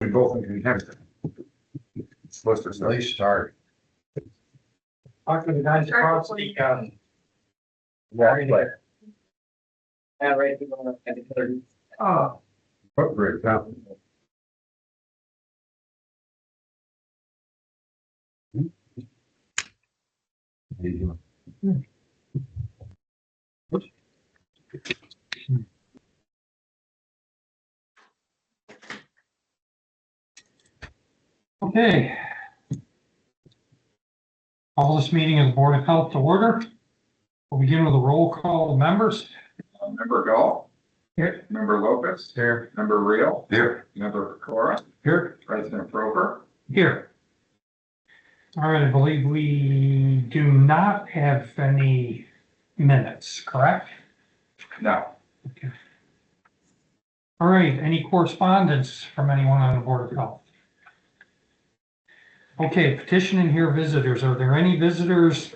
motion both in contention. Solicitor, At least start. Talking to the guys across the, yeah, oh, appropriate, huh? okay. Call this meeting of the Board of Health to order. We'll begin with a roll call of members. Member Gall. Here. Member Lopez. Here. Member Reel. Here. Member Cora. Here. President Proper. Here. All right, I believe we do not have any minutes, correct? No. Okay. All right, any correspondence from anyone on the Board of Health? Okay, petition and hear visitors. Are there any visitors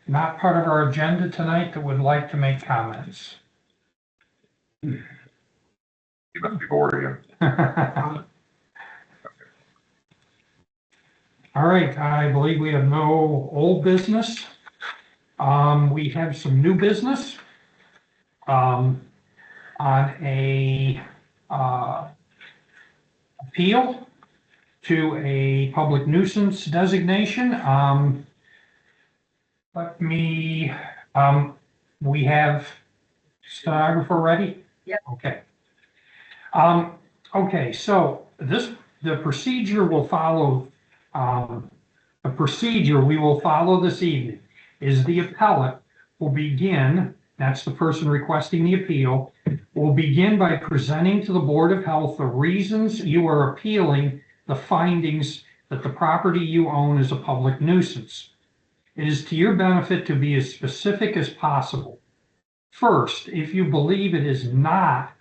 not part of our agenda tonight that would like to make comments? You must be bored again. All right, I believe we have no old business. We have some new business on a appeal to a public nuisance designation. We have stenographer ready? Yep. Okay. Okay, so the procedure will follow. The procedure we will follow this evening is the appellate will begin, that's the person requesting the appeal, will begin by presenting to the Board of Health the reasons you are appealing the findings that the property you own is a public nuisance. It is to your benefit to be as specific as possible. First, if you believe it is not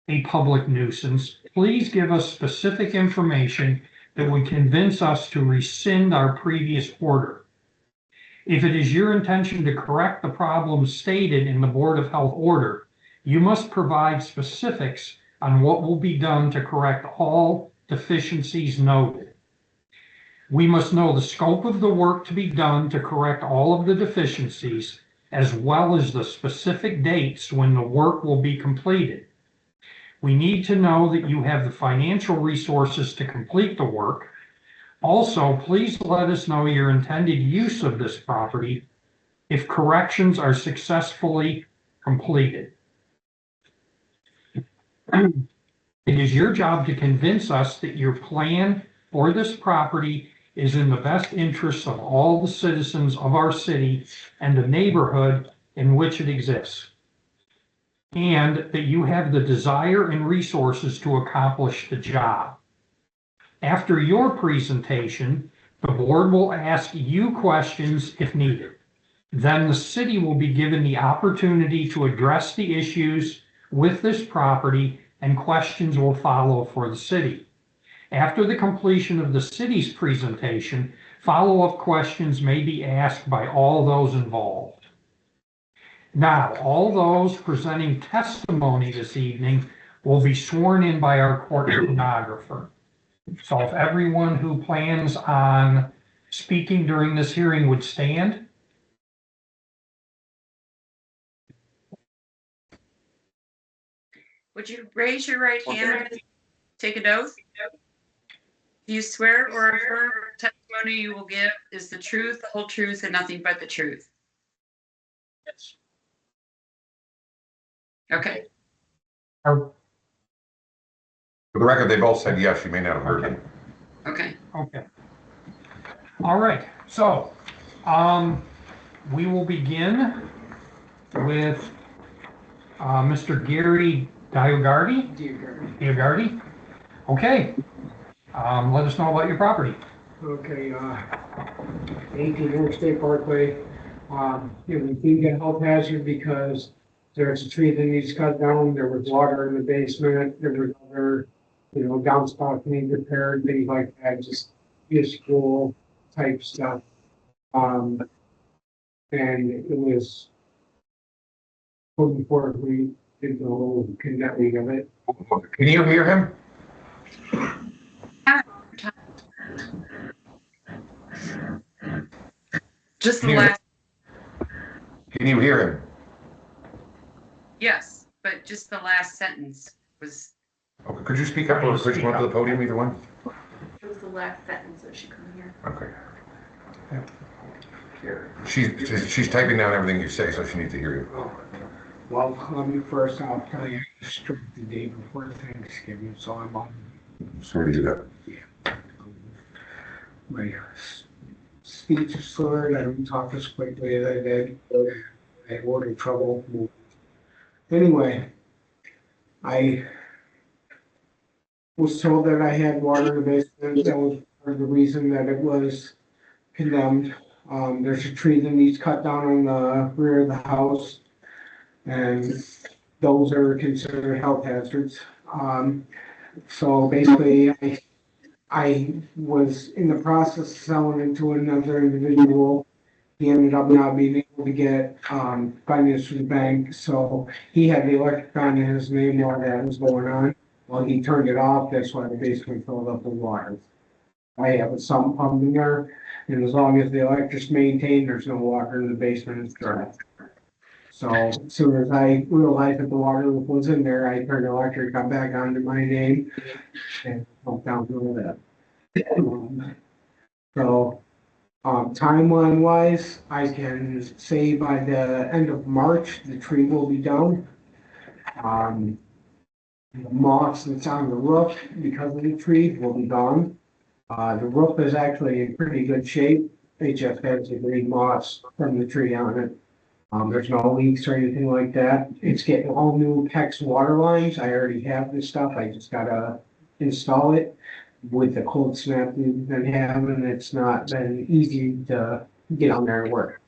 a public nuisance, please give us specific information that would convince us to rescind our previous order. If it is your intention to correct the problems stated in the Board of Health order, you must provide specifics on what will be done to correct all deficiencies noted. We must know the scope of the work to be done to correct all of the deficiencies, as well as the specific dates when the work will be completed. We need to know that you have the financial resources to complete the work. Also, please let us know your intended use of this property if corrections are successfully completed. It is your job to convince us that your plan for this property is in the best interests of all the citizens of our city and the neighborhood in which it exists, and that you have the desire and resources to accomplish the job. After your presentation, the board will ask you questions if needed. Then the city will be given the opportunity to address the issues with this property, and questions will follow for the city. After the completion of the city's presentation, follow-up questions may be asked by all those involved. Now, all those presenting testimony this evening will be sworn in by our court stenographer. So if everyone who plans on speaking during this hearing would stand. Would you raise your right hand and take an oath? Do you swear or affirm the testimony you will give is the truth, the whole truth, and nothing but the truth? Yes. Okay. For the record, they both said yes. You may not have heard them. Okay. Okay. All right. So, we will begin with Mr. Gary Diogardi. Okay. Let us know about your property. Okay, 18 Interstate Parkway. We think a health hazard because there's a tree that needs cut down. There was water in the basement. There was other, downspouts need repaired, things like that, just useful type stuff. And it was before we did the whole condemning of it. Can you hear him? Just the Here. last, Can you hear him? yes, but just the last sentence was, Okay, could you speak up or could you come up to the podium, either one? It was the last sentence that she couldn't hear. Okay. She's typing down everything you say, so she needs to hear you. Oh, well, let me first, I'll tell you, I struck the day before Thanksgiving, so I'm on. Sorry to do that. My speech is slurred, I don't talk as quickly as I did. I had water trouble. Anyway, I was told that I had water in the basement. That was part of the reason that it was condemned. There's a tree that needs cut down on the rear of the house, and those are considered health hazards. So basically, I was in the process of selling it to another individual. He ended up not being able to get finance from the bank, so he had the electric on his name while that was going on. Well, he turned it off, that's why the basement filled up with water. I have a sump pump in there, and as long as the electric's maintained, there's no water in the basement, it's dry. So as soon as I realized that the water was in there, I turned the electric, got back onto my name, and pumped down through that. So, timeline wise, I can say by the end of March, the tree will be down. The moss that's on the roof because of the tree will be gone. The roof is actually in pretty good shape. It just has the green moss from the tree on it. There's no leaks or anything like that. It's getting all new PEX water lines. I already have this stuff. I just gotta install it. With the cold snap we've been having, it's not been easy to get on there and work.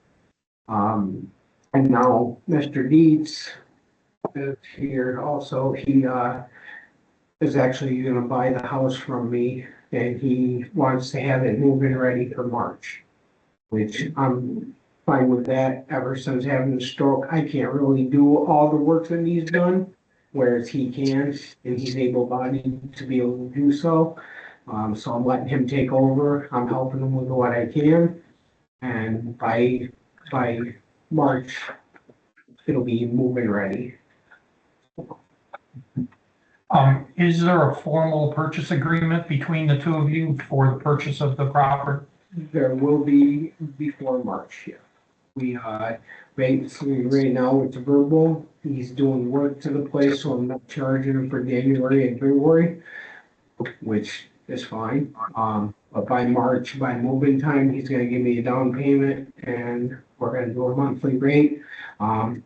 And now Mr. Deeds is here also. He is actually gonna buy the house from me, and he wants to have it moving ready for March, which I'm fine with that. Ever since having the stroke, I can't really do all the work that he's done, whereas he can, and he's able-bodied to be able to do so. So I'm letting him take over. I'm helping him with what I can. And by March, it'll be moving ready. Is there a formal purchase agreement between the two of you for the purchase of the property? There will be before March, yeah. We, right now it's verbal. He's doing work to the place, so I'm not charging him for January and February, which is fine. But by March, by moving time, he's gonna give me a down payment and we're gonna do a monthly rate. I'm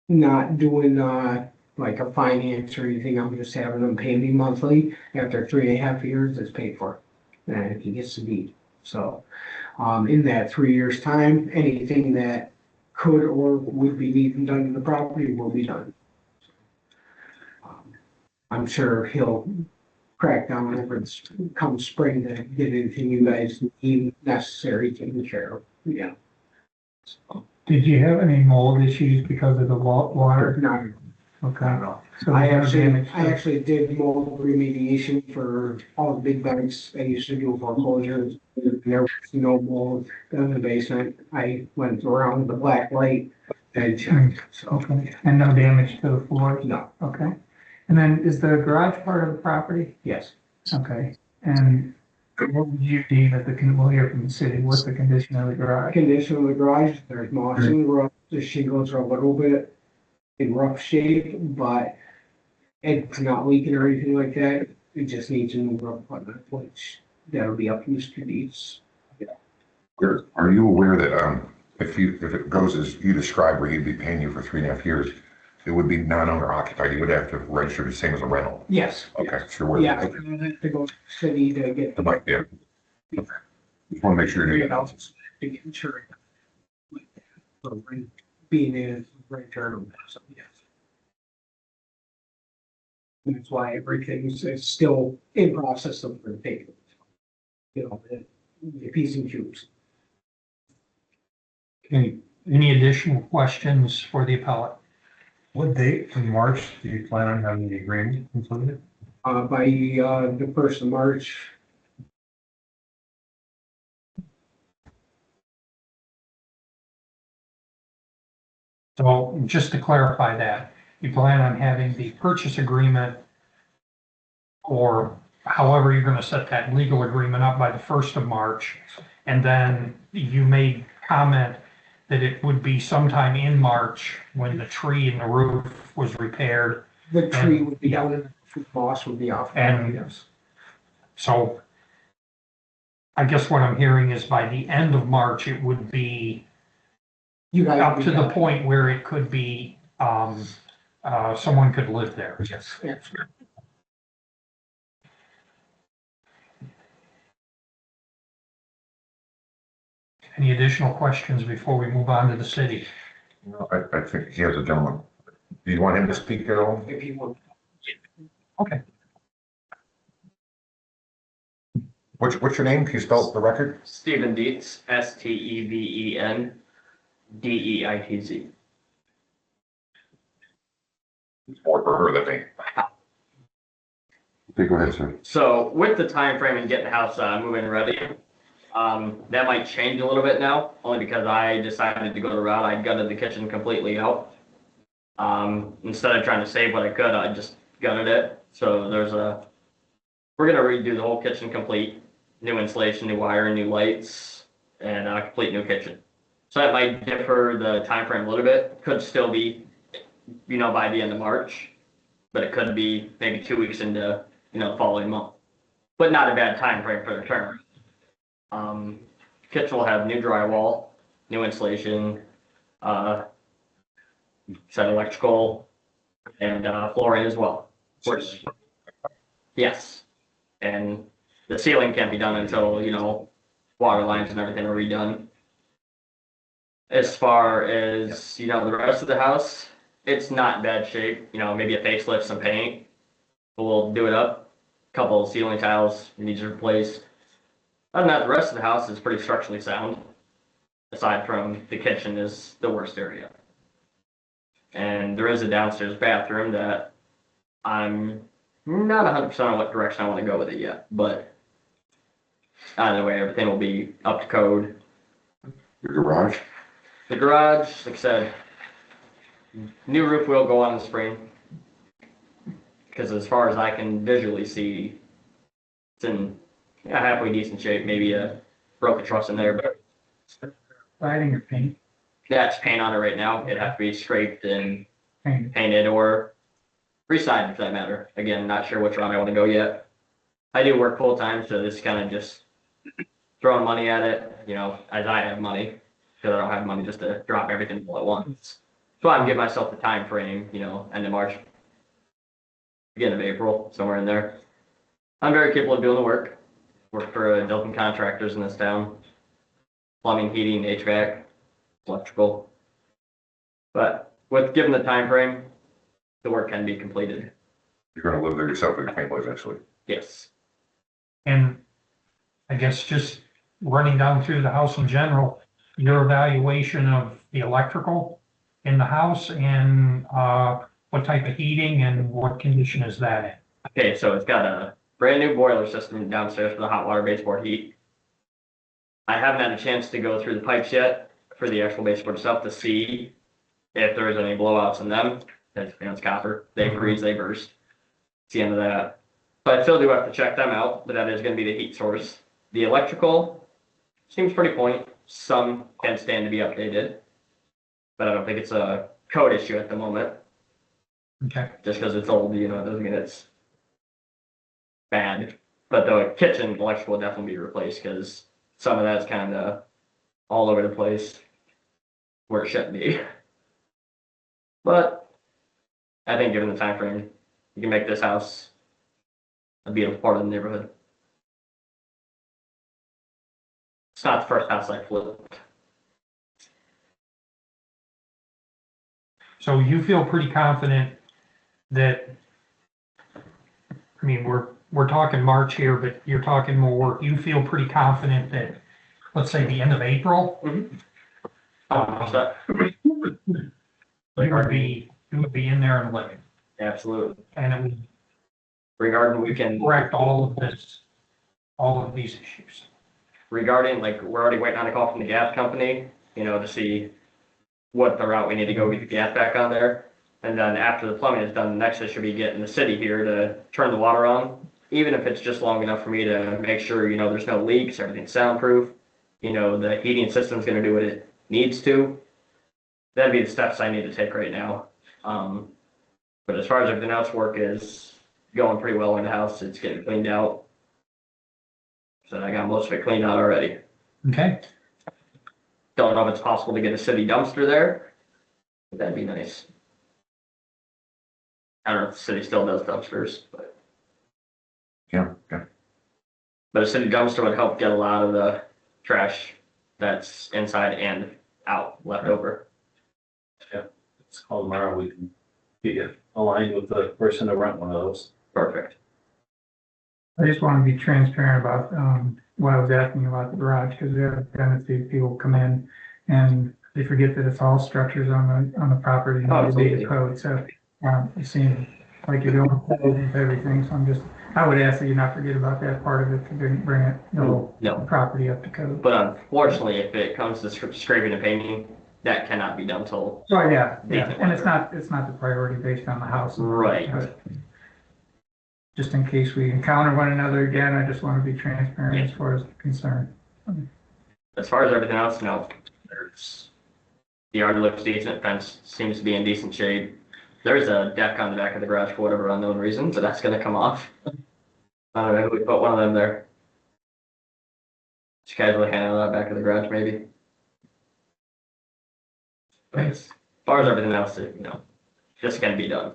not doing, like a finance or anything. I'm just having him pay me monthly. After 3.5 years, it's paid for. And he gets the deed. So, in that 3 years' time, anything that could or would be needed done to the property will be done. I'm sure he'll crack down over it come spring to get anything you guys need necessary taken care of. Yeah. Did you have any mold issues because of the water? Not Okay. at all. So I there's no damage to- actually did mold remediation for all the big banks I used to do foreclosures. There was no mold in the basement. I went around with the black light and checked, so. Okay, and no damage to the floors? No, Okay. And then is the garage part of the property? yes. Okay, and what would you deem at we'll hear from the city, what's the condition of the garage? Condition of the garage, there's moss in the roof, the shingles are a little bit in rough shape, but it's not leaking or anything like that. It just needs a new roof on it, which that'll be up to Mr. Deeds. Are you aware that, if it goes as you described, where he'd be paying you for 3.5 years, it would be non-owner occupied, you would have to register the same as a rental? Yes. Okay, sure. Yeah, I don't have to go to the city to get. The bike, yeah. Okay. Just want to make sure you're doing that. To get insurance. So being a renter, so yes. That's why everything's still in process of the paper. You know, the P's and Q's. Okay, any additional questions for the appellate? What date in March do you plan on having the agreement completed? By the 1st of March, So just to clarify that, you plan on having the purchase agreement or however you're gonna set that legal agreement up by the 1st of March. And then you made comment that it would be sometime in March when the tree in the roof was repaired. The tree would be down and the fruit boss would be off. And- Yes. So I guess what I'm hearing is by the end of March, it would be You guys. up to the point where it could be, someone could live there. Yes. Yes. Any additional questions before we move on to the city? No, I think he has a gentleman. Do you want him to speak at all? If you want. Okay. What's your name? Can you spell it for the record? Steven Dietz, Steven Deitz. More for her than me. Okay, go ahead, sir. So with the time frame and getting the house moving ready, that might change a little bit now, only because I decided to go the route. I gutted the kitchen completely out. Instead of trying to save what I could, I just gutted it. So we're gonna redo the whole kitchen complete, new insulation, new wiring, new lights, and a complete new kitchen. So that might differ the time frame a little bit. Could still be, by the end of March, but it could be maybe 2 weeks into, the following month. But not a bad time frame for the turn. Kitchen will have new drywall, new insulation, set electrical, and flooring as well. Which, yes, and the ceiling can't be done until water lines and everything are redone. As far as the rest of the house, it's not in bad shape. Maybe a facelift, some paint. We'll do it up. Couple of ceiling tiles needs replaced. Other than that, the rest of the house is pretty structurally sound. Aside from the kitchen is the worst area. And there is a downstairs bathroom that I'm not 100% on what direction I want to go with it yet. But either way, everything will be up to code. Your garage? The garage, like I said, new roof will go on in the spring. Because as far as I can visually see, it's in halfway decent shape. Maybe broke a truss in there, but Siding or paint? that's paint on it right now. It'd have to be scraped and Paint. painted or re-sided for that matter. Again, not sure which route I want to go yet. I do work full time, so this is kind of just throwing money at it, as I have money, because I don't have money just to drop everything all at once. So I'm giving myself the time frame, end of March, beginning of April, somewhere in there. I'm very capable of doing the work. Work for a dozen contractors in this town. Plumbing, heating, HVAC, electrical. But with given the time frame, the work can be completed. You're gonna live there yourself with your family eventually. Yes. And I guess just running down through the house in general, your evaluation of the electrical in the house and what type of heating and what condition is that in? Okay, so it's got a brand new boiler system downstairs for the hot water baseboard heat. I haven't had a chance to go through the pipes yet for the actual baseboard itself to see if there's any blowouts in them. It's copper. They freeze, they burst. It's the end of that. But I still do have to check them out, but that is going to be the heat source. The electrical seems pretty point. Some can stand to be updated, but I don't think it's a code issue at the moment. Okay. Just because it's old, doesn't mean it's bad. But the kitchen electrical will definitely be replaced because some of that's kind of all over the place where it shouldn't be. But I think given the time frame, you can make this house a beautiful part of the neighborhood. It's not the first house I flipped. So you feel pretty confident that, I mean, we're talking March here, but you're talking more work. You feel pretty confident that, let's say, the end of April, So, you would be in there and living, absolutely. and it would Regarding we can correct all of these issues. regarding we're already waiting on a call from the gas company, to see what the route we need to go get the gas back on there. And then after the plumbing is done, the next issue will be getting the city here to turn the water on. Even if it's just long enough for me to make sure, there's no leaks, everything's soundproof. The heating system's gonna do what it needs to. That'd be the steps I need to take right now. But as far as everything else, work is going pretty well in the house. It's getting cleaned out. So I got most of it cleaned out already. Okay, Don't know if it's possible to get a city dumpster there. But that'd be nice. I don't know if the city still does dumpsters, but Yeah. a city dumpster would help get a lot of the trash that's inside and out left over. It's called tomorrow, we can get aligned with the person to rent one of those. Perfect. I just want to be transparent about, what I was asking about the garage, because we have a tendency people come in and they forget that it's all structures on the property and Oh, they obey absolutely. the code, so, it seems like you're doing with everything, so I would ask that you not forget about that part of it, to bring it, the whole No, property up to code. but unfortunately, if it comes to scraping and painting, that cannot be done till, Oh, yeah, and it's not the priority based on the house. Right. But just in case we encounter one another again, I just want to be transparent as far as concerned. as far as everything else, no. The yard looks decent, fence seems to be in decent shape. There's a deck on the back of the garage for whatever unknown reason, so that's gonna come off. I don't know who we put one of them there. Just casually hanging out back of the garage, maybe. But as far as everything else, just gonna be done.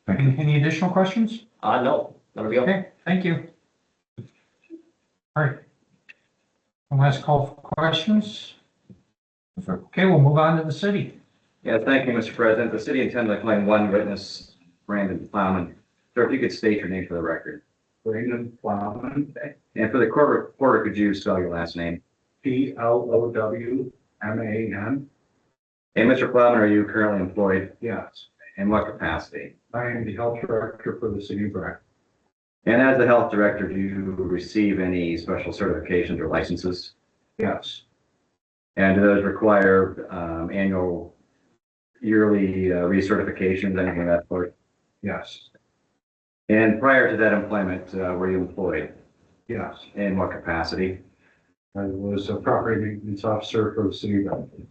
Any additional questions? No, that'll be okay. Okay, thank you. All right. One last call for questions. Okay, we'll move on to the city. Yeah, thank you, Mr. President. The city intends to claim one witness, Brandon Plowman. Sir, if you could state your name for the record. Brandon Plowman, And for the court reporter, could you spell your last name? Plowman. And Mr. Plowman, are you currently employed? Yes, In what capacity? I am the health director for the city of Breck. And as the health director, do you receive any special certifications or licenses? Yes, And do those require annual, yearly recertifications, anything of that sort? yes, And prior to that employment, were you employed? yes. In what capacity? I was a property maintenance officer for the city of Breck.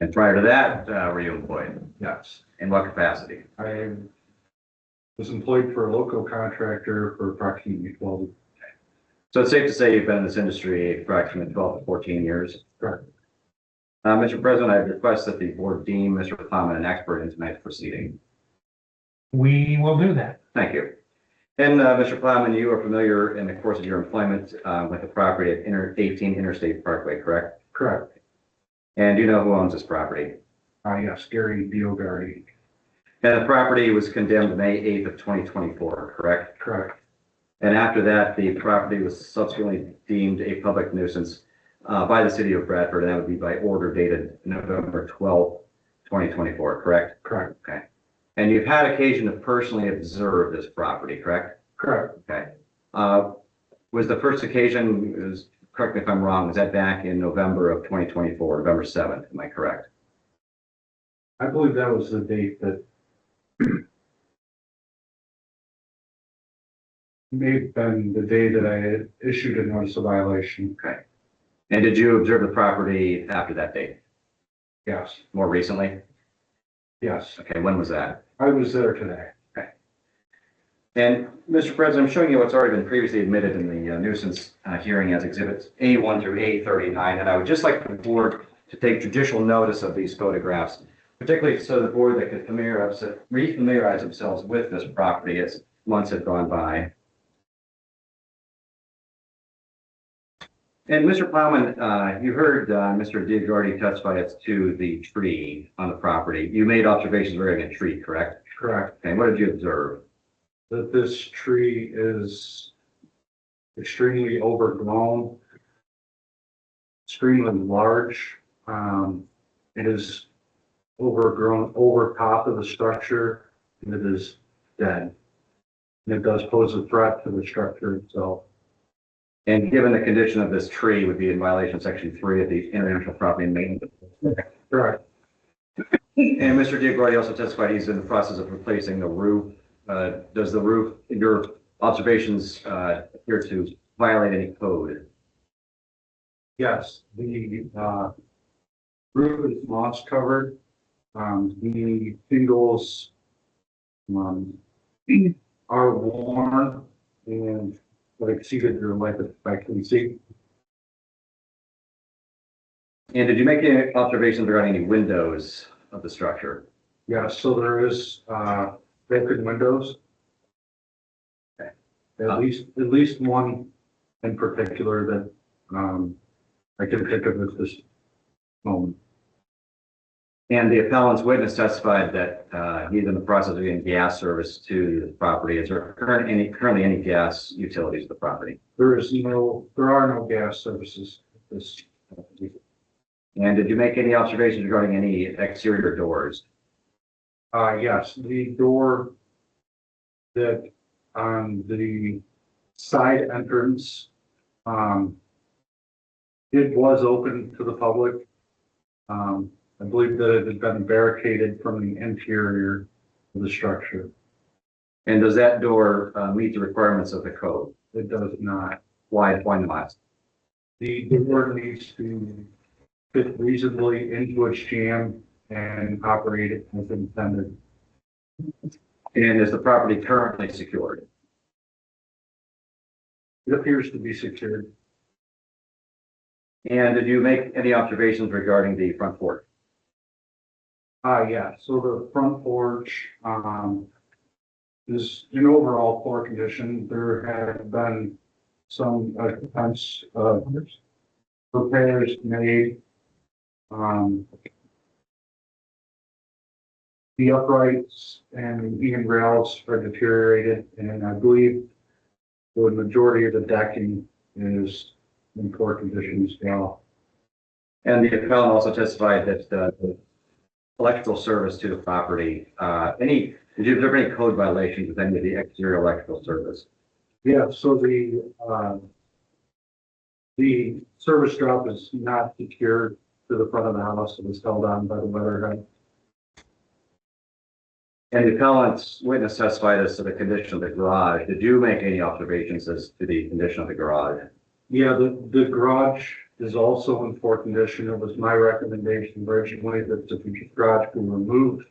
And prior to that, were you employed? Yes, In what capacity? I was employed for a local contractor for approximately 12. So it's safe to say you've been in this industry approximately 12 to 14 years? Correct. Mr. President, I request that the board deem Mr. Plowman an expert in tonight's proceeding. We will do that. Thank you. And Mr. Plowman, you are familiar in the course of your employment with the property at 18 Interstate Parkway, correct? Correct. And do you know who owns this property? Yes, Gary Biogardi. And the property was condemned May 8th of 2024, correct? Correct. And after that, the property was subsequently deemed a public nuisance by the city of Bradford, and that would be by order dated November 12th, 2024, correct? Correct. Okay. And you've had occasion to personally observe this property, correct? Correct. Okay. Was the first occasion, correct me if I'm wrong, was that back in November of 2024, November 7th, am I correct? I believe that was the date that may have been the day that I had issued a notice of violation. Okay. And did you observe the property after that date, Yes, more recently? yes. Okay, when was that? I was there today. And Mr. President, I'm showing you what's already been previously admitted in the nuisance hearing as exhibits A1 through A39, and I would just like the board to take judicial notice of these photographs, particularly so the board that could refamiliarize themselves with this property as months have gone by. And Mr. Plowman, you heard Mr. Diagardi testify as to the tree on the property. You made observations regarding a tree, correct? Correct. Okay, what did you observe? That this tree is extremely overgrown, extremely large. It is overgrown over top of the structure, and it is dead. And it does pose a threat to the structure itself. And given the condition of this tree would be in violation of section 3 of the International Property and Maintenance. Correct. And Mr. Diaguardi also testified he's in the process of replacing the roof. Does the roof, in your observations, appear to violate any code? Yes, the, roof is moss covered. The shingles, are worn and exceeded their life expectancy. And did you make any observations regarding any windows of the structure? Yeah, so there is, broken windows. Okay. At least one in particular that, I can think of at this moment. And the appellant's witness testified that he's in the process of getting gas service to the property. Is there currently any gas utilities at the property? There are no gas services at this. And did you make any observations regarding any exterior doors? Yes, the door that on the side entrance, it was open to the public. I believe that it had been barricaded from the interior of the structure. And does that door meet the requirements of the code? It does not. Why not? The door needs to fit reasonably into its jam and operate it as intended. And is the property currently secured? It appears to be secured. And did you make any observations regarding the front porch? Yeah, so the front porch, is in overall poor condition. There have been some attempts of repairs made. The uprights and the rails are deteriorated, and I believe the majority of the decking is in poor condition as well. And the appellant also testified that the electrical service to the property, did you observe any code violations with any of the exterior electrical service? Yeah, so the service drop is not secured to the front of the house. It was held on by the weatherhead. And the appellant's witness testified as to the condition of the garage. Did you make any observations as to the condition of the garage? Yeah, the garage is also in poor condition. It was my recommendation originally that the garage be removed.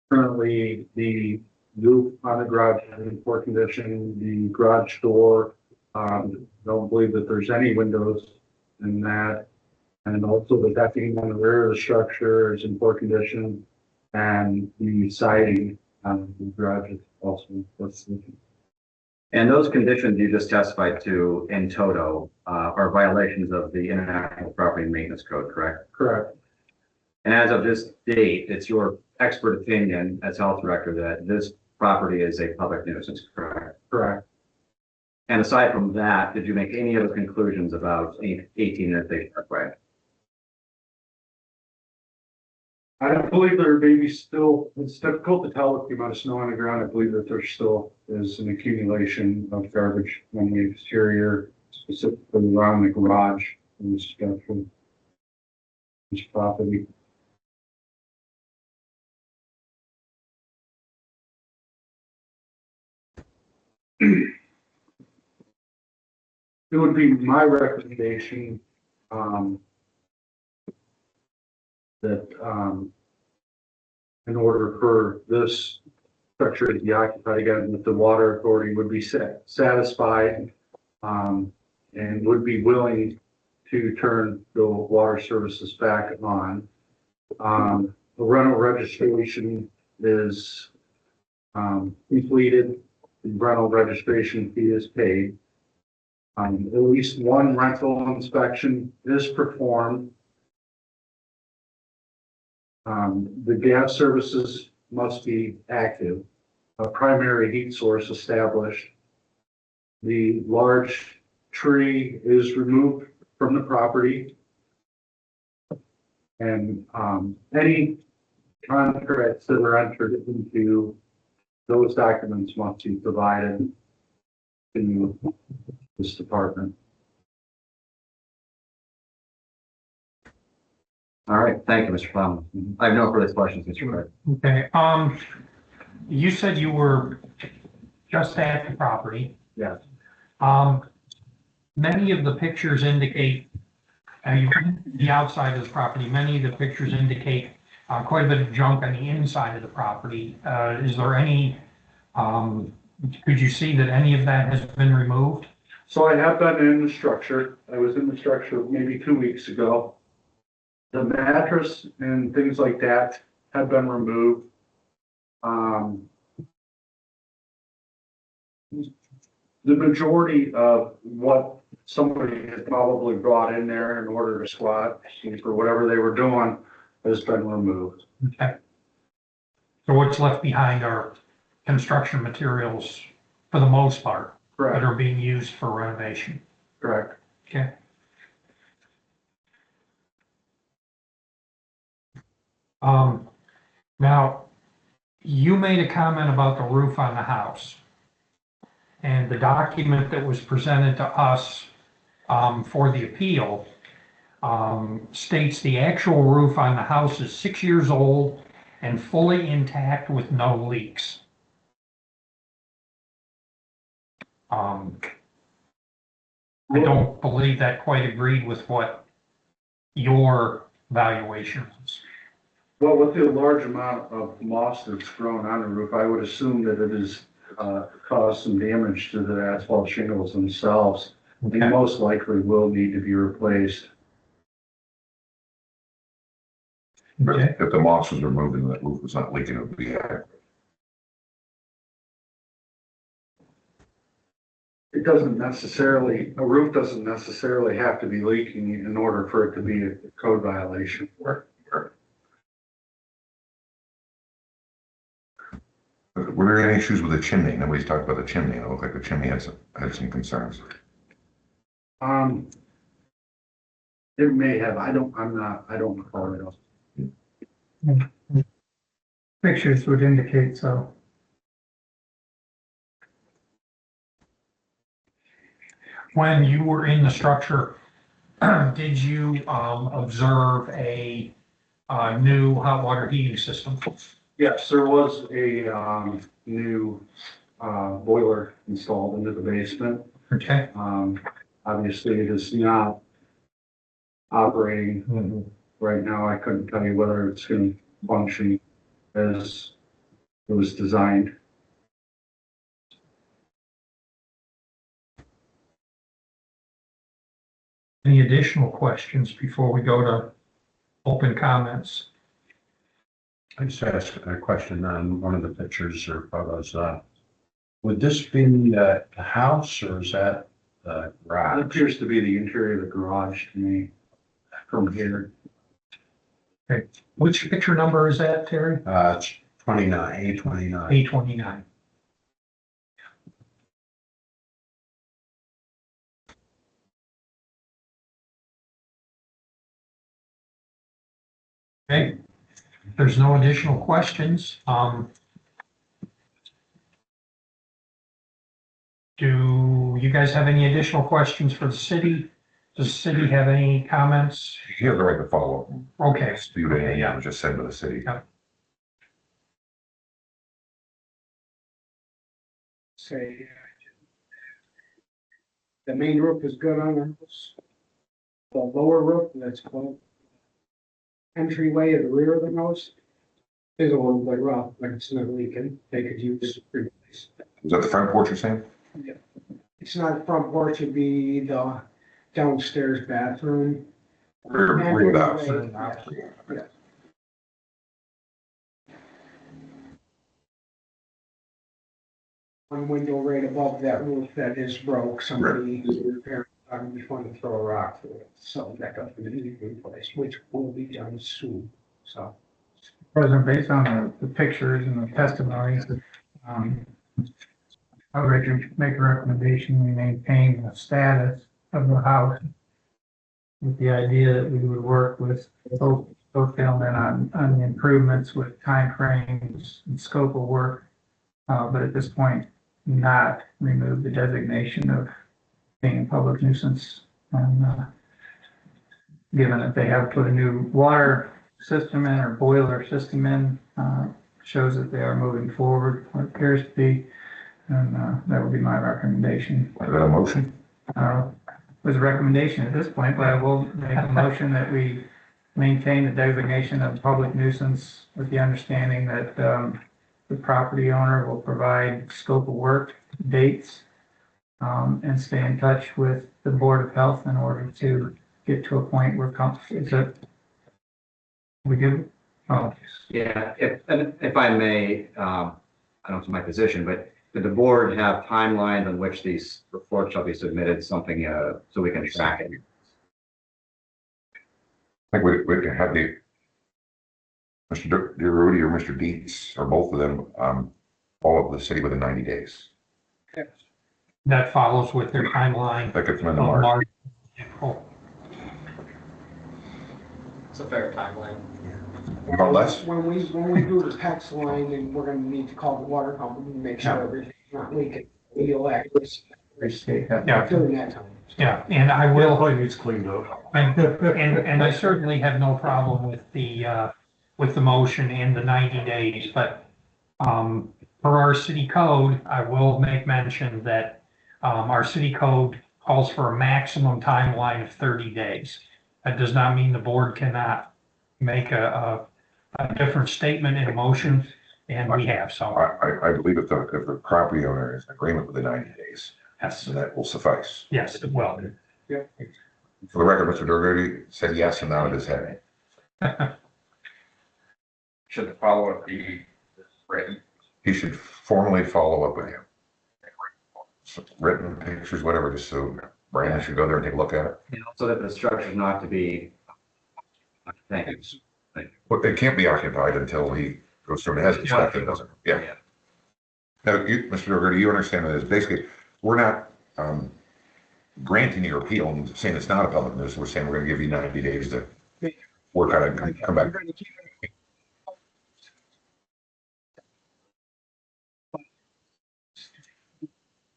Currently, the roof on the garage is in poor condition. The garage door, don't believe that there's any windows in that. And also the decking on the rear of the structure is in poor condition. And the siding on the garage is also in poor condition. And those conditions you just testified to in toto are violations of the International Property and Maintenance Code, correct? Correct. And as of this date, it's your expert opinion as health director that this property is a public nuisance, correct? Correct. And aside from that, did you make any other conclusions about 18 Interstate Parkway? I don't believe there may be still, it's difficult to tell with the amount of snow on the ground. I believe that there still is an accumulation of garbage on the exterior, specifically around the garage in this structure, this property. It would be my recommendation, that, in order for this structure to be occupied again, that the water authority would be satisfied, and would be willing to turn the water services back on. The rental registration is, completed. The rental registration fee is paid. At least one rental inspection is performed. The gas services must be active, a primary heat source established. The large tree is removed from the property. And any contracts that are entered into, those documents must be provided. to this department. All right, thank you, Mr. Plowman. I have no further questions, Mr. Clerk. Okay, you said you were just at the property. Yes. Many of the pictures indicate, the outside of the property, many of the pictures indicate quite a bit of junk on the inside of the property. Is there any, could you see that any of that has been removed? So I have been in the structure. I was in the structure maybe 2 weeks ago. The mattress and things like that have been removed. The majority of what somebody had probably brought in there in order to squat for whatever they were doing has been removed. Okay. So what's left behind are construction materials for the most part that Correct, are being used for renovation. correct. Okay. Now, you made a comment about the roof on the house. And the document that was presented to us, for the appeal, states the actual roof on the house is 6 years old and fully intact with no leaks. I don't believe that quite agreed with what your valuation was. Well, with the large amount of moss that's grown on the roof, I would assume that it has caused some damage to the asphalt shingles themselves. Okay. And most likely will need to be replaced. But Okay. if the moss was removed and that roof was not leaking, it would be accurate. It doesn't necessarily, a roof doesn't necessarily have to be leaking in order for it to be a code violation. Were there any issues with the chimney? Nobody's talked about the chimney. It looked like the chimney had some concerns. It may have, I don't recall it. Pictures would indicate so. When you were in the structure, did you observe a new hot water heating system? Yes, there was a new boiler installed into the basement. Okay. Obviously, it is not operating right now. I couldn't tell you whether it's going to function as it was designed. Any additional questions before we go to open comments? I just asked a question on one of the pictures or photos. Would this be the house or is that the It garage? appears to be the interior of the garage to me from here. Which picture number is that, Terry? It's 29, A29. A29. Okay, if there's no additional questions, do you guys have any additional questions for the city? Does the city have any comments? You have the right to follow up. Okay. Dispute anything that was just said by the city. Yeah. Say, the main roof is good on the house. The lower roof, that's called entryway at the rear of the house, is a little bit rough, but it's not leaking. They could use replace. Was that the front porch you're saying? It's not front porch, it'd be the downstairs bathroom. Rear valve. Yeah. One window right above that roof that is broke, somebody repaired, I'm just want to throw a rock through it, so that doesn't need to be replaced, which will be done soon, so. President, based on the pictures and the testimonies, I would make a recommendation, we maintain the status of the house with the idea that we would work with both gentlemen on the improvements with timeframes and scope of work. But at this point, not remove the designation of being a public nuisance. And, given that they have put a new water system in or boiler system in, shows that they are moving forward, or appears to be, and, that would be my recommendation. Is that a motion? It was a recommendation at this point, but I will make a motion that we maintain the designation of public nuisance with the understanding that, the property owner will provide scope of work, dates, and stay in touch with the Board of Health in order to get to a point where is that we do? Oh, Yeah, if I may, I don't know if it's my position, but did the board have timelines on which these reports shall be submitted, something, so we can track it? I think we can have Mr. Rudy or Mr. Dietz, or both of them, follow the city within 90 days. That follows with their timeline That gets them of into March. March, April. It's a fair timeline. Or less? When we do the PEX line, then we're gonna need to call the water company and make sure everything's not leaking. We'll actually, Yeah. during that time. Yeah, and I will, Probably needs cleaned up. and I certainly have no problem with the motion and the 90 days, but, per our city code, I will make mention that, our city code calls for a maximum timeline of 30 days. That does not mean the board cannot make a different statement in a motion, and we have, so, I believe if the property owner is in agreement with the 90 days, yes, then that will suffice. yes, it will. For the record, Mr. Durgady said yes and nodded his head. Should the follow-up be written? He should formally follow up with you. Written pictures, whatever, just so Brandon should go there and take a look at it. So that the structure's not to be, thanks. But it can't be occupied until he goes through and has inspected, doesn't it? Yeah. Now, you, Mr. Durgady, you understand that it's basically, we're not, granting your appeal and saying it's not a public nuisance. We're saying we're gonna give you 90 days to work on it and come back.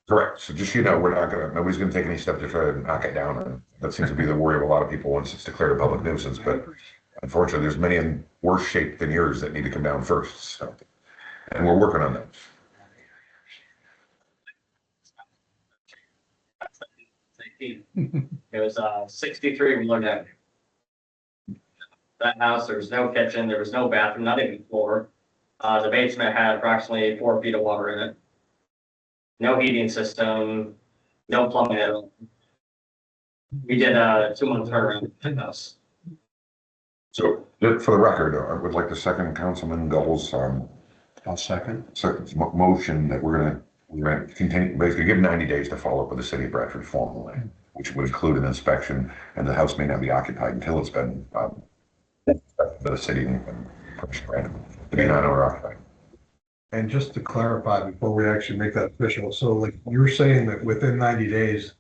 Correct. So just, we're not gonna, nobody's gonna take any step to try to knock it down. And that seems to be the worry of a lot of people once it's declared a public nuisance. But unfortunately, there's many in worse shape than yours that need to come down first. So, and we're working on those. It was 63 we looked at. That house, there was no kitchen, there was no bathroom, not even floor. The basement had approximately 4 feet of water in it. No heating system, no plumbing at all. We did a 2-month turnaround in the house. So just for the record, I would like to second Councilman Gull's, I'll second. motion that we're gonna continue, basically give 90 days to follow up with the city of Bradford formally, which would include an inspection, and the house may not be occupied until it's been, by the city and permission granted to be non-owner occupied. And just to clarify, before we actually make that official, so like you're saying that within 90 days,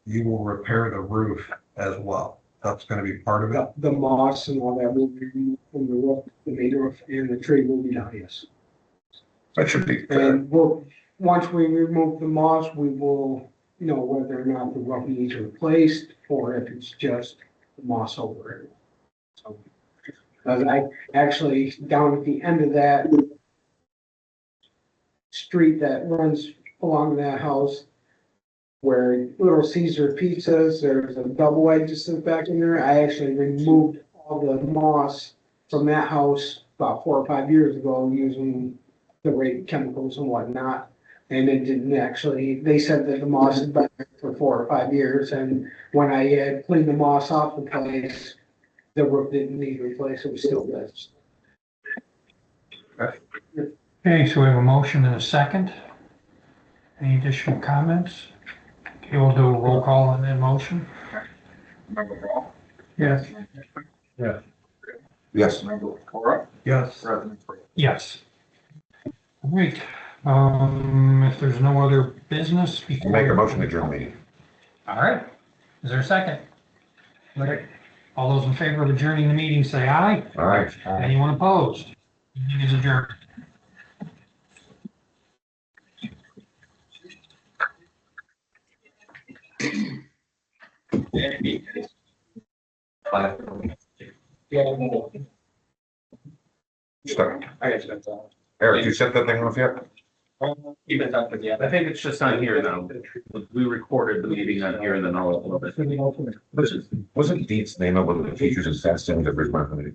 you will repair the roof as well. That's gonna be part of it? The moss and all that will be removed from the roof, the main roof, and the tree will be down, yes. That should be fair. And once we remove the moss, we will know whether or not the roof needs replaced, or if it's just the moss over it. So, I actually, down at the end of that street that runs along that house, where Little Caesar Pizzas, there's a double wide just back in there. I actually removed all the moss from that house about 4 or 5 years ago using the right chemicals and whatnot. And it didn't actually, they said that the moss had been there for 4 or 5 years. And when I had cleaned the moss off the place, the roof didn't need replaced. It was still good. Okay, so we have a motion and a second. Any additional comments? Okay, we'll do a roll call on that motion. Yes. Yes. Yes. Yes. All right, if there's no other business before. Make a motion to adjourn the meeting. All right, is there a second? Okay. All those in favor of adjourning the meeting, say aye. All right. Anyone opposed? Meeting is adjourned. Stuck. I got you. Eric, you set that thing off yet? Keep in touch with you. I think it's just on here now. We recorded the meeting on here and then all of it. Wasn't Deet's name up with the teachers and staff saying that there's not gonna be?